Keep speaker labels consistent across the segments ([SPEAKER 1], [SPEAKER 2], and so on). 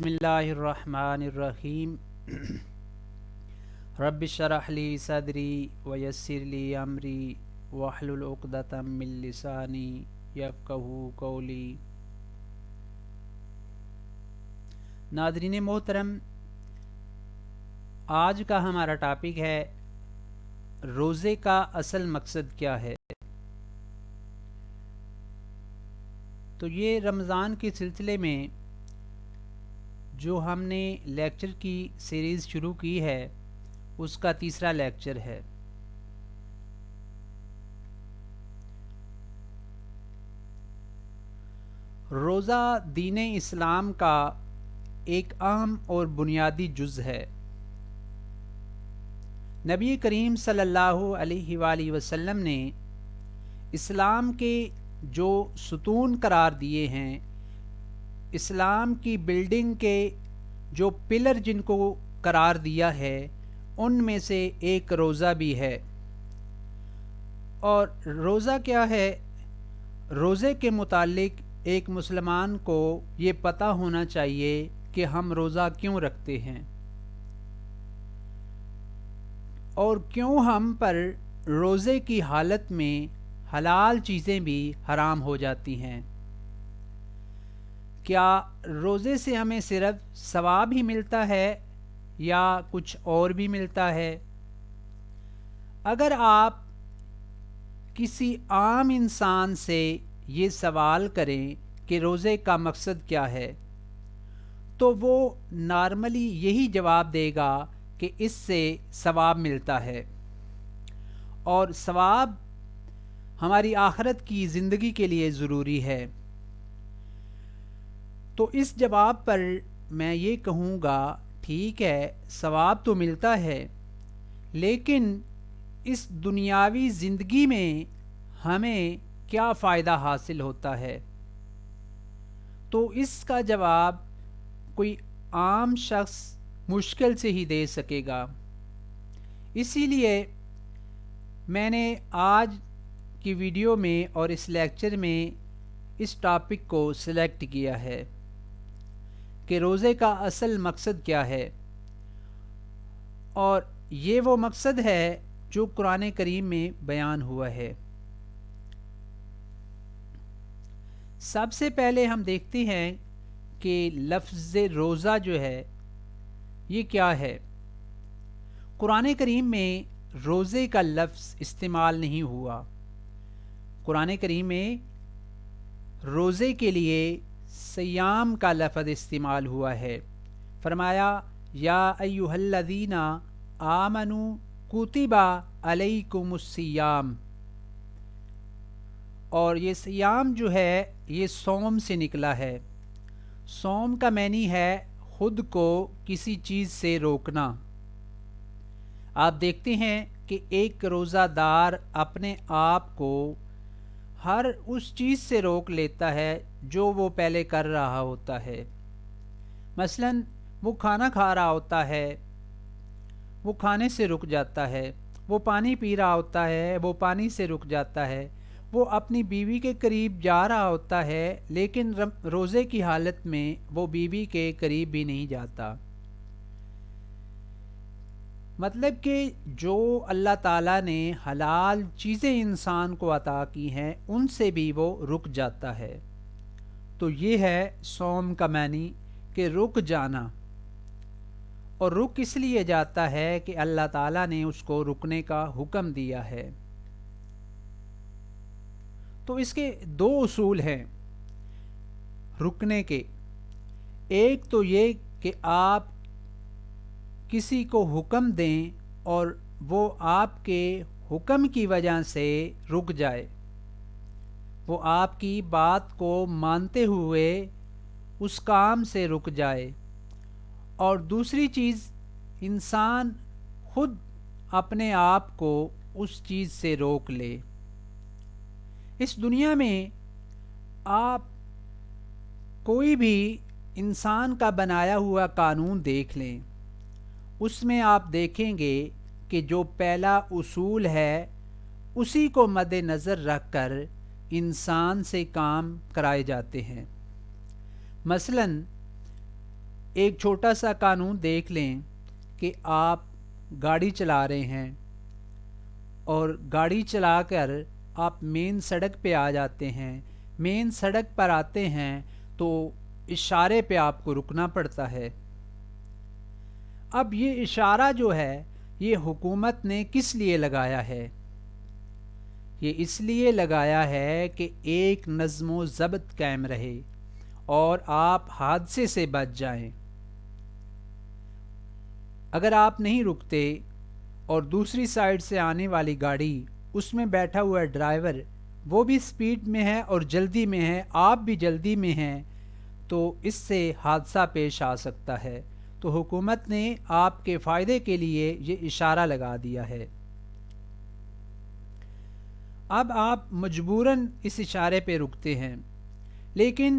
[SPEAKER 1] بسم اللہ الرحمن الرحیم رب اشرح لی صدری ویسر لی امری واحلل عقدۃ من لسانی یفقہوا قولی۔ ناظرین محترم، آج کا ہمارا ٹاپک ہے روزے کا اصل مقصد کیا ہے۔ تو یہ رمضان کے سلسلے میں جو ہم نے لیکچر کی سیریز شروع کی ہے اس کا تیسرا لیکچر ہے۔ روزہ دین اسلام کا ایک اہم اور بنیادی جز ہے۔ نبی کریم صلی اللہ علیہ وآلہ وسلم نے اسلام کے جو ستون قرار دیے ہیں، اسلام کی بلڈنگ کے جو پلر جن کو قرار دیا ہے، ان میں سے ایک روزہ بھی ہے۔ اور روزہ کیا ہے؟ روزے کے متعلق ایک مسلمان کو یہ پتہ ہونا چاہیے کہ ہم روزہ کیوں رکھتے ہیں اور کیوں ہم پر روزے کی حالت میں حلال چیزیں بھی حرام ہو جاتی ہیں۔ کیا روزے سے ہمیں صرف ثواب ہی ملتا ہے یا کچھ اور بھی ملتا ہے؟ اگر آپ کسی عام انسان سے یہ سوال کریں کہ روزے کا مقصد کیا ہے تو وہ نارملی یہی جواب دے گا کہ اس سے ثواب ملتا ہے، اور ثواب ہماری آخرت کی زندگی کے لیے ضروری ہے۔ تو اس جواب پر میں یہ کہوں گا، ٹھیک ہے، ثواب تو ملتا ہے، لیکن اس دنیاوی زندگی میں ہمیں کیا فائدہ حاصل ہوتا ہے؟ تو اس کا جواب کوئی عام شخص مشکل سے ہی دے سکے گا۔ اسی لیے میں نے آج کی ویڈیو میں اور اس لیکچر میں اس ٹاپک کو سلیکٹ کیا ہے کہ روزے کا اصل مقصد کیا ہے، اور یہ وہ مقصد ہے جو قرآن کریم میں بیان ہوا ہے۔ سب سے پہلے ہم دیکھتے ہیں کہ لفظ روزہ جو ہے یہ کیا ہے۔ قرآن کریم میں روزے کا لفظ استعمال نہیں ہوا۔ قرآن کریم میں روزے کے لیے صیام کا لفظ استعمال ہوا ہے۔ فرمایا یا ایھا الذین آمنوا کتب علیکم الصیام، اور یہ صیام جو ہے یہ صوم سے نکلا ہے۔ صوم کا معنی ہے خود کو کسی چیز سے روکنا۔ آپ دیکھتے ہیں کہ ایک روزہ دار اپنے آپ کو ہر اس چیز سے روک لیتا ہے جو وہ پہلے کر رہا ہوتا ہے۔ مثلا وہ کھانا کھا رہا ہوتا ہے، وہ کھانے سے رک جاتا ہے، وہ پانی پی رہا ہوتا ہے، وہ پانی سے رک جاتا ہے، وہ اپنی بیوی کے قریب جا رہا ہوتا ہے لیکن روزے کی حالت میں وہ بیوی کے قریب بھی نہیں جاتا۔ مطلب کہ جو اللہ تعالیٰ نے حلال چیزیں انسان کو عطا کی ہیں ان سے بھی وہ رک جاتا ہے۔ تو یہ ہے صوم کا معنی کہ رک جانا، اور رک اس لیے جاتا ہے کہ اللہ تعالیٰ نے اس کو رکنے کا حکم دیا ہے۔ تو اس کے دو اصول ہیں رکنے کے۔ ایک تو یہ کہ آپ کسی کو حکم دیں اور وہ آپ کے حکم کی وجہ سے رک جائے، وہ آپ کی بات کو مانتے ہوئے اس کام سے رک جائے۔ اور دوسری چیز، انسان خود اپنے آپ کو اس چیز سے روک لے۔ اس دنیا میں آپ کوئی بھی انسان کا بنایا ہوا قانون دیکھ لیں، اس میں آپ دیکھیں گے کہ جو پہلا اصول ہے اسی کو مد نظر رکھ کر انسان سے کام کرائے جاتے ہیں۔ مثلا ایک چھوٹا سا قانون دیکھ لیں کہ آپ گاڑی چلا رہے ہیں اور گاڑی چلا کر آپ مین سڑک پہ آ جاتے ہیں. مین سڑک پر آتے ہیں تو اشارے پہ آپ کو رکنا پڑتا ہے. اب یہ اشارہ جو ہے یہ حکومت نے کس لیے لگایا ہے؟ یہ اس لیے لگایا ہے کہ ایک نظم و ضبط قائم رہے اور آپ حادثے سے بچ جائیں. اگر آپ نہیں رکتے اور دوسری سائڈ سے آنے والی گاڑی اس میں بیٹھا ہوا ڈرائیور وہ بھی سپیڈ میں ہے اور جلدی میں ہے، آپ بھی جلدی میں ہیں، تو اس سے حادثہ پیش آ سکتا ہے. تو حکومت نے آپ کے فائدے کے لیے یہ اشارہ لگا دیا ہے. اب آپ مجبوراً اس اشارے پہ رکتے ہیں، لیکن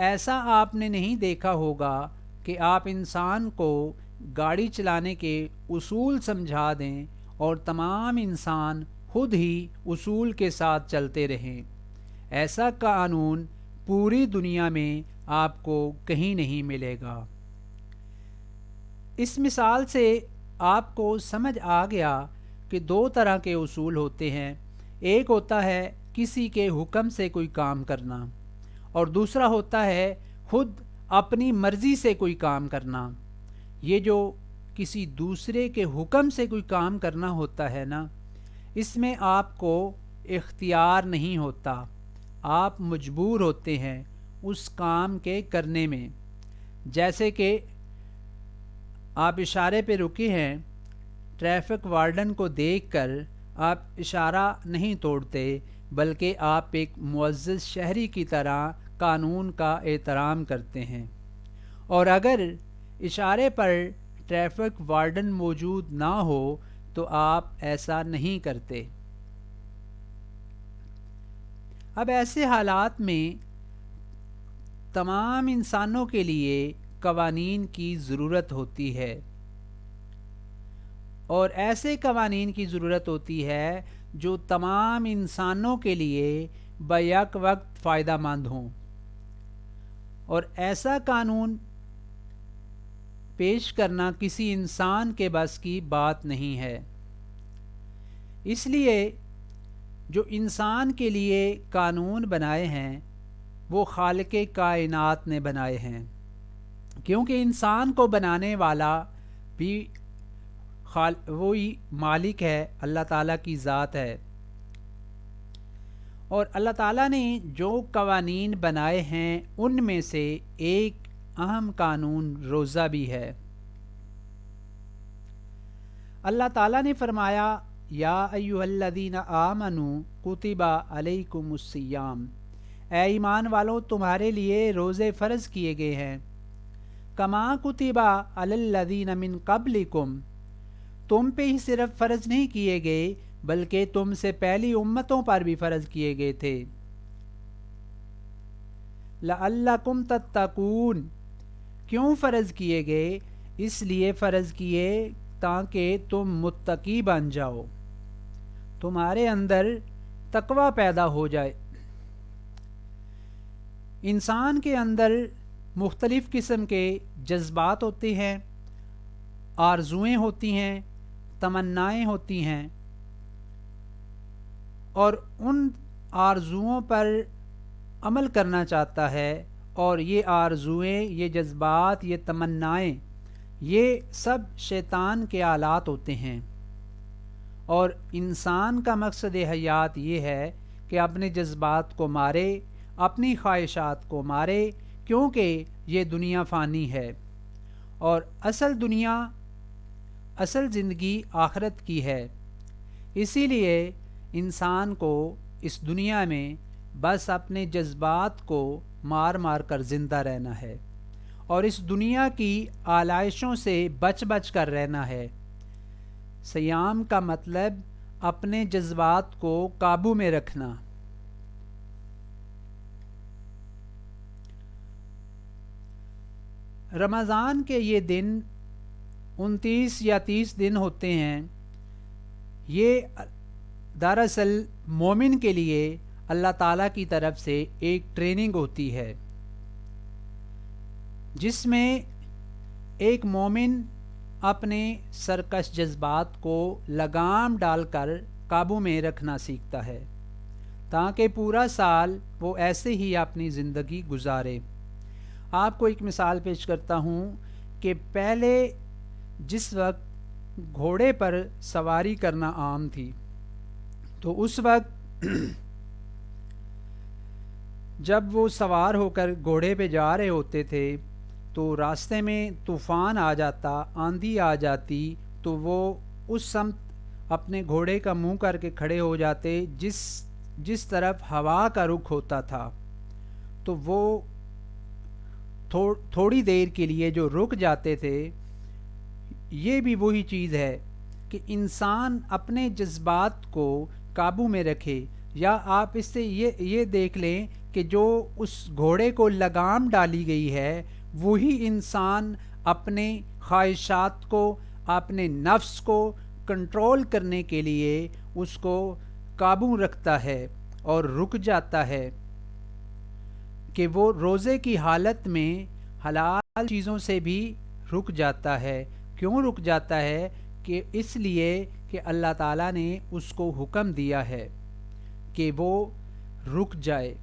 [SPEAKER 1] ایسا آپ نے نہیں دیکھا ہوگا کہ آپ انسان کو گاڑی چلانے کے اصول سمجھا دیں اور تمام انسان خود ہی اصول کے ساتھ چلتے رہیں. ایسا قانون پوری دنیا میں آپ کو کہیں نہیں ملے گا. اس مثال سے آپ کو سمجھ آ گیا کہ دو طرح کے اصول ہوتے ہیں. ایک ہوتا ہے کسی کے حکم سے کوئی کام کرنا اور دوسرا ہوتا ہے خود اپنی مرضی سے کوئی کام کرنا. یہ جو کسی دوسرے کے حکم سے کوئی کام کرنا ہوتا ہے نا، اس میں آپ کو اختیار نہیں ہوتا، آپ مجبور ہوتے ہیں اس کام کے کرنے میں. جیسے کہ آپ اشارے پہ رکے ہیں، ٹریفک وارڈن کو دیکھ کر آپ اشارہ نہیں توڑتے بلکہ آپ ایک معزز شہری کی طرح قانون کا احترام کرتے ہیں. اور اگر اشارے پر ٹریفک وارڈن موجود نہ ہو تو آپ ایسا نہیں کرتے. اب ایسے حالات میں تمام انسانوں کے لیے قوانین کی ضرورت ہوتی ہے، اور ایسے قوانین کی ضرورت ہوتی ہے جو تمام انسانوں کے لیے بیک وقت فائدہ مند ہوں. اور ایسا قانون پیش کرنا کسی انسان کے بس کی بات نہیں ہے. اس لیے جو انسان کے لیے قانون بنائے ہیں وہ خالق کائنات نے بنائے ہیں، کیونکہ انسان کو بنانے والا بھی وہی مالک ہے، اللہ تعالیٰ کی ذات ہے. اور اللہ تعالیٰ نے جو قوانین بنائے ہیں ان میں سے ایک اہم قانون روزہ بھی ہے. اللہ تعالیٰ نے فرمایا یا ایھا الذین آمنوا کتب علیکم الصیام، اے ایمان والو تمہارے لیے روزے فرض کیے گئے ہیں. کما کتب علی الذین من قبلکم، تم پہ ہی صرف فرض نہیں کیے گئے بلکہ تم سے پہلی امتوں پر بھی فرض کیے گئے تھے. لعلکم تتقون، کیوں فرض کیے گئے؟ اس لیے فرض کیے تاکہ تم متقی بن جاؤ، تمہارے اندر تقوی پیدا ہو جائے. انسان کے اندر مختلف قسم کے جذبات ہوتے ہیں، آرزوئیں ہوتی ہیں، تمنائیں ہوتی ہیں، اور ان آرزوؤں پر عمل کرنا چاہتا ہے. اور یہ آرزوئیں، یہ جذبات، یہ تمنائیں، یہ سب شیطان کے آلات ہوتے ہیں. اور انسان کا مقصد حیات یہ ہے کہ اپنے جذبات کو مارے، اپنی خواہشات کو مارے، کیونکہ یہ دنیا فانی ہے اور اصل زندگی آخرت کی ہے. اسی لیے انسان کو اس دنیا میں بس اپنے جذبات کو مار مار کر زندہ رہنا ہے اور اس دنیا کی آلائشوں سے بچ بچ کر رہنا ہے. صیام کا مطلب اپنے جذبات کو قابو میں رکھنا. رمضان کے یہ دن 29 یا 30 دن ہوتے ہیں، یہ دراصل مومن کے لیے اللہ تعالیٰ کی طرف سے ایک ٹریننگ ہوتی ہے جس میں ایک مومن اپنے سرکش جذبات کو لگام ڈال کر قابو میں رکھنا سیکھتا ہے تاکہ پورا سال وہ ایسے ہی اپنی زندگی گزارے۔ آپ کو ایک مثال پیش کرتا ہوں کہ پہلے جس وقت گھوڑے پر سواری کرنا عام تھی تو اس وقت جب وہ سوار ہو کر گھوڑے پہ جا رہے ہوتے تھے تو راستے میں طوفان آ جاتا، آندھی آ جاتی تو وہ اس سمت اپنے گھوڑے کا منہ کر کے کھڑے ہو جاتے جس طرف ہوا کا رخ ہوتا تھا، تو وہ تھوڑی دیر کے لیے جو رک جاتے تھے۔ یہ بھی وہی چیز ہے کہ انسان اپنے جذبات کو قابو میں رکھے، یا آپ اس سے یہ دیکھ لیں کہ جو اس گھوڑے کو لگام ڈالی گئی ہے وہی انسان اپنے خواہشات کو، اپنے نفس کو کنٹرول کرنے کے لیے اس کو قابو رکھتا ہے اور رک جاتا ہے کہ وہ روزے کی حالت میں حلال چیزوں سے بھی رک جاتا ہے۔ کیوں رک جاتا ہے؟ کہ اس لیے کہ اللہ تعالیٰ نے اس کو حکم دیا ہے کہ وہ رک جائے۔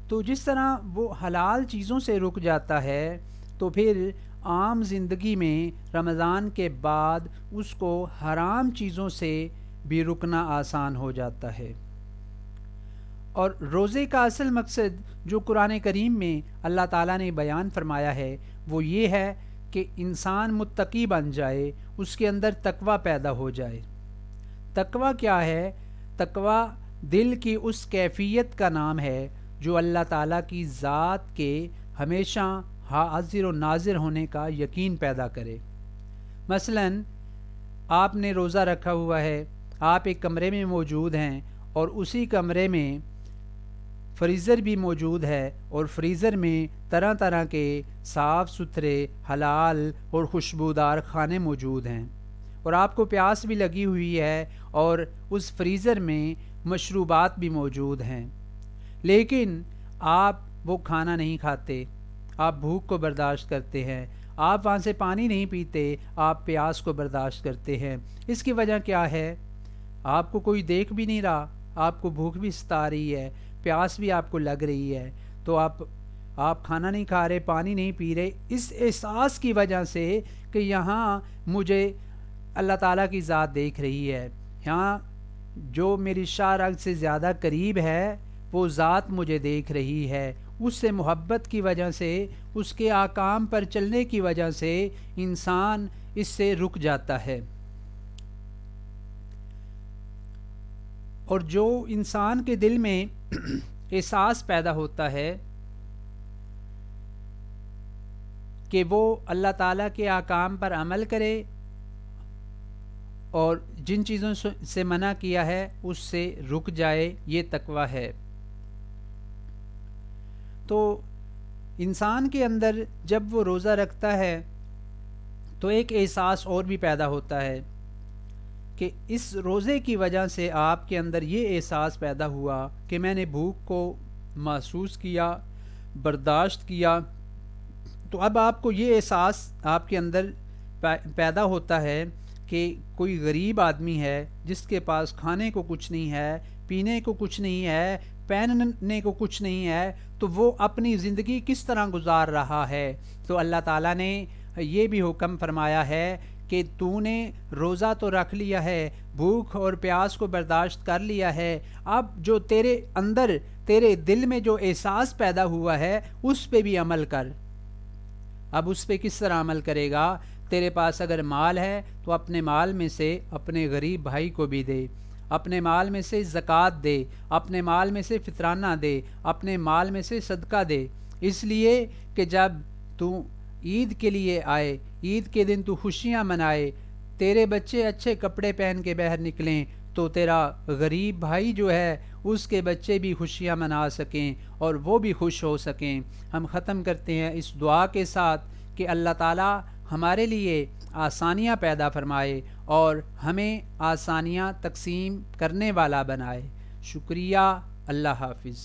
[SPEAKER 1] تو جس طرح وہ حلال چیزوں سے رک جاتا ہے تو پھر عام زندگی میں رمضان کے بعد اس کو حرام چیزوں سے بھی رکنا آسان ہو جاتا ہے۔ اور روزے کا اصل مقصد جو قرآن کریم میں اللہ تعالیٰ نے بیان فرمایا ہے وہ یہ ہے کہ انسان متقی بن جائے، اس کے اندر تقوی پیدا ہو جائے۔ تقوی کیا ہے؟ تقوی دل کی اس کیفیت کا نام ہے جو اللہ تعالیٰ کی ذات کے ہمیشہ حاضر و ناظر ہونے کا یقین پیدا کرے۔ مثلا آپ نے روزہ رکھا ہوا ہے، آپ ایک کمرے میں موجود ہیں اور اسی کمرے میں فریزر بھی موجود ہے، اور فریزر میں طرح طرح کے صاف ستھرے حلال اور خوشبودار کھانے موجود ہیں، اور آپ کو پیاس بھی لگی ہوئی ہے اور اس فریزر میں مشروبات بھی موجود ہیں، لیکن آپ وہ کھانا نہیں کھاتے، آپ بھوک کو برداشت کرتے ہیں، آپ وہاں سے پانی نہیں پیتے، آپ پیاس کو برداشت کرتے ہیں۔ اس کی وجہ کیا ہے؟ آپ کو کوئی دیکھ بھی نہیں رہا، آپ کو بھوک بھی ستا رہی ہے، پیاس بھی آپ کو لگ رہی ہے، تو آپ کھانا نہیں کھا رہے، پانی نہیں پی رہے، اس احساس کی وجہ سے کہ یہاں مجھے اللہ تعالیٰ کی ذات دیکھ رہی ہے، یہاں جو میری شاہ رگ سے زیادہ قریب ہے وہ ذات مجھے دیکھ رہی ہے، اس سے محبت کی وجہ سے، اس کے احکام پر چلنے کی وجہ سے انسان اس سے رک جاتا ہے۔ اور جو انسان کے دل میں احساس پیدا ہوتا ہے کہ وہ اللہ تعالیٰ کے احکام پر عمل کرے اور جن چیزوں سے منع کیا ہے اس سے رک جائے، یہ تقوی ہے۔ تو انسان کے اندر جب وہ روزہ رکھتا ہے تو ایک احساس اور بھی پیدا ہوتا ہے کہ اس روزے کی وجہ سے آپ کے اندر یہ احساس پیدا ہوا کہ میں نے بھوک کو محسوس کیا، برداشت کیا، تو اب آپ کو یہ احساس آپ کے اندر پیدا ہوتا ہے کہ کوئی غریب آدمی ہے جس کے پاس کھانے کو کچھ نہیں ہے، پینے کو کچھ نہیں ہے، پہننے کو کچھ نہیں ہے، تو وہ اپنی زندگی کس طرح گزار رہا ہے۔ تو اللہ تعالیٰ نے یہ بھی حکم فرمایا ہے کہ تو نے روزہ تو رکھ لیا ہے، بھوک اور پیاس کو برداشت کر لیا ہے، اب جو تیرے اندر، تیرے دل میں جو احساس پیدا ہوا ہے اس پہ بھی عمل کر۔ اب اس پہ کس طرح عمل کرے گا؟ تیرے پاس اگر مال ہے تو اپنے مال میں سے اپنے غریب بھائی کو بھی دے، اپنے مال میں سے زکوٰۃ دے، اپنے مال میں سے فطرانہ دے، اپنے مال میں سے صدقہ دے، اس لیے کہ جب تو عید کے لیے آئے، عید کے دن تو خوشیاں منائے، تیرے بچے اچھے کپڑے پہن کے باہر نکلیں تو تیرا غریب بھائی جو ہے اس کے بچے بھی خوشیاں منا سکیں اور وہ بھی خوش ہو سکیں۔ ہم ختم کرتے ہیں اس دعا کے ساتھ کہ اللہ تعالیٰ ہمارے لیے آسانیاں پیدا فرمائے اور ہمیں آسانیاں تقسیم کرنے والا بنائے۔ شکریہ، اللہ حافظ۔